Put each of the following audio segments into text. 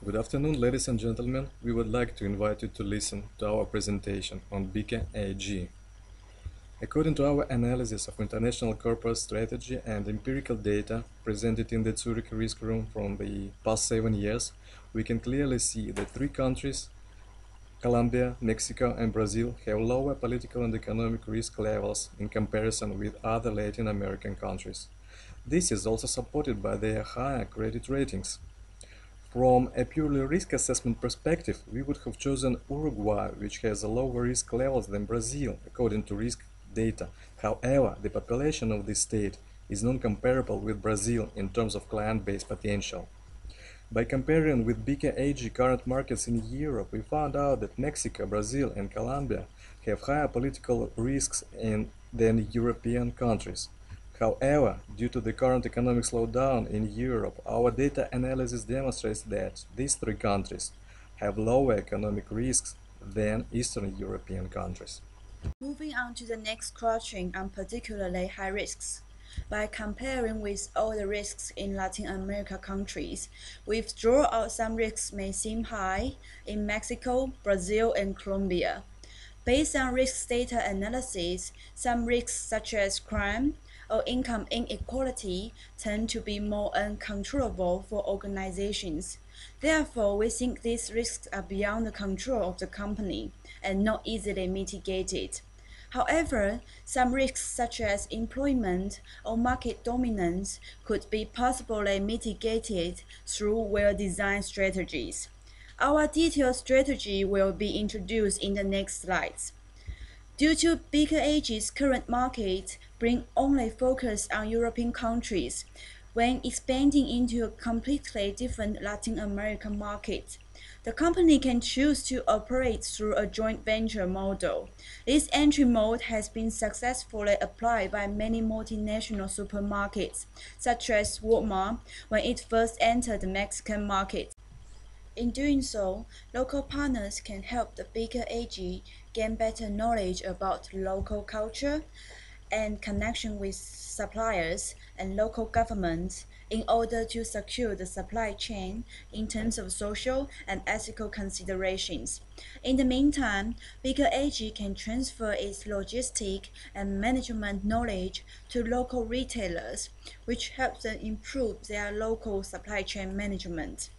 Good afternoon, ladies and gentlemen. We would like to invite you to listen to our presentation on Bicker AG. According to our analysis of international corporate strategy and empirical data presented in the Zurich Risk Room from the past 7 years, we can clearly see that three countries, Colombia, Mexico, and Brazil, have lower political and economic risk levels in comparison with other Latin American countries. This is also supported by their higher credit ratings. From a purely risk assessment perspective, we would have chosen Uruguay, which has a lower risk levels than Brazil, according to risk data. However, the population of this state is non-comparable with Brazil in terms of client base potential. By comparing with Bicker AG current markets in Europe, we found out that Mexico, Brazil, and Colombia have higher political risks than European countries. However, due to the current economic slowdown in Europe, our data analysis demonstrates that these three countries have lower economic risks than Eastern European countries. Moving on to the next question on particularly high risks. By comparing with all the risks in Latin America countries, we've drawn out some risks may seem high in Mexico, Brazil, and Colombia. Based on risk data analysis, some risks such as crime or income inequality tend to be more uncontrollable for organizations. Therefore, we think these risks are beyond the control of the company and not easily mitigated. However, some risks such as employment or market dominance could be possibly mitigated through well-designed strategies. Our detailed strategy will be introduced in the next slides. Due to Bicker AG's current market being only focused on European countries, when expanding into a completely different Latin American market, the company can choose to operate through a joint venture model. This entry mode has been successfully applied by many multinational supermarkets, such as Walmart, when it first entered the Mexican market. In doing so, local partners can help the Bicker AG gain better knowledge about local culture and connection with suppliers and local governments in order to secure the supply chain in terms of social and ethical considerations. In the meantime, Bicker AG can transfer its logistic and management knowledge to local retailers, which helps them improve their local supply chain management.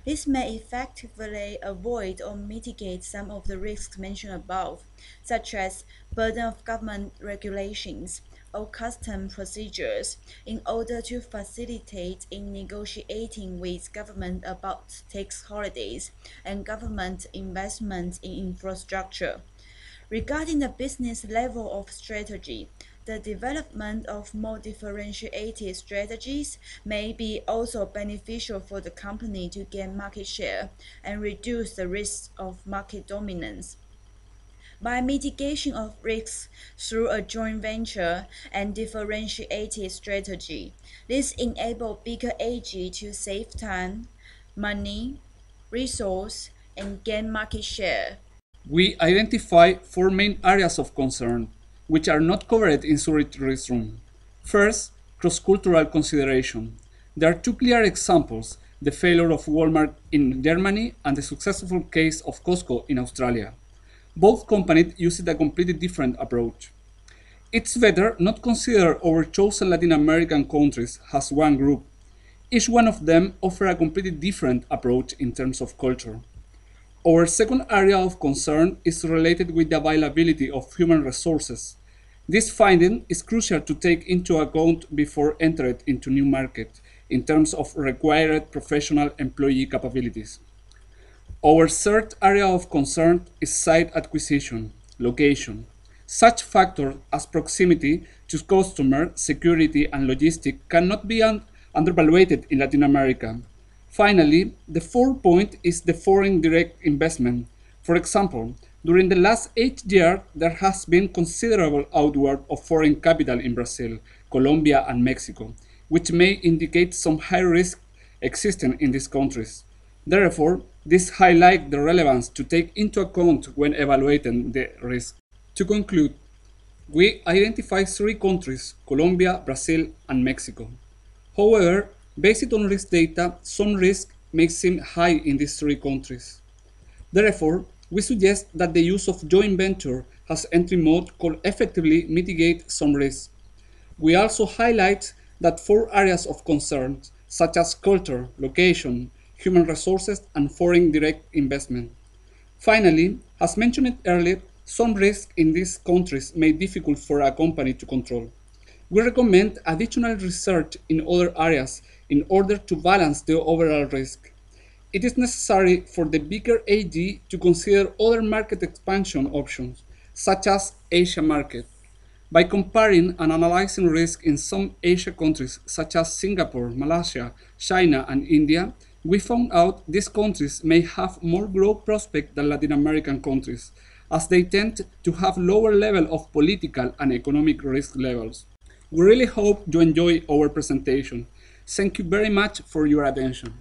This may effectively avoid or mitigate some of the risks mentioned above, such as burden of government regulations or custom procedures, in order to facilitate in negotiating with government about tax holidays and government investment in infrastructure. Regarding the business level of strategy, the development of more differentiated strategies may be also beneficial for the company to gain market share and reduce the risk of market dominance. By mitigation of risks through a joint venture and differentiated strategy, this enables Bicker AG to save time, money, resource, and gain market share. We identify four main areas of concern, which are not covered in Zurich Risk Room. First, cross-cultural consideration. There are two clear examples, the failure of Walmart in Germany and the successful case of Costco in Australia. Both companies used a completely different approach. It's better not consider our chosen Latin American countries as one group. Each one of them offers a completely different approach in terms of culture. Our second area of concern is related with the availability of human resources. This finding is crucial to take into account before entering into new market in terms of required professional employee capabilities. Our third area of concern is site acquisition, location. Such factors as proximity to customer, security, and logistics cannot be undervalued in Latin America. Finally, the fourth point is the foreign direct investment. For example, during the last 8 years, there has been considerable outward of foreign capital in Brazil, Colombia, and Mexico, which may indicate some high risk existing in these countries. Therefore, this highlights the relevance to take into account when evaluating the risk. To conclude, we identify three countries, Colombia, Brazil, and Mexico. However, based on risk data, some risks may seem high in these three countries. Therefore, we suggest that the use of joint venture as entry mode could effectively mitigate some risks. We also highlight that four areas of concern, such as culture, location, human resources, and foreign direct investment. Finally, as mentioned earlier, some risks in these countries may be difficult for a company to control. We recommend additional research in other areas in order to balance the overall risk. It is necessary for the Bicker AG to consider other market expansion options, such as Asia market. By comparing and analyzing risk in some Asia countries such as Singapore, Malaysia, China, and India, we found out these countries may have more growth prospects than Latin American countries, as they tend to have lower level of political and economic risk levels. We really hope you enjoy our presentation. Thank you very much for your attention.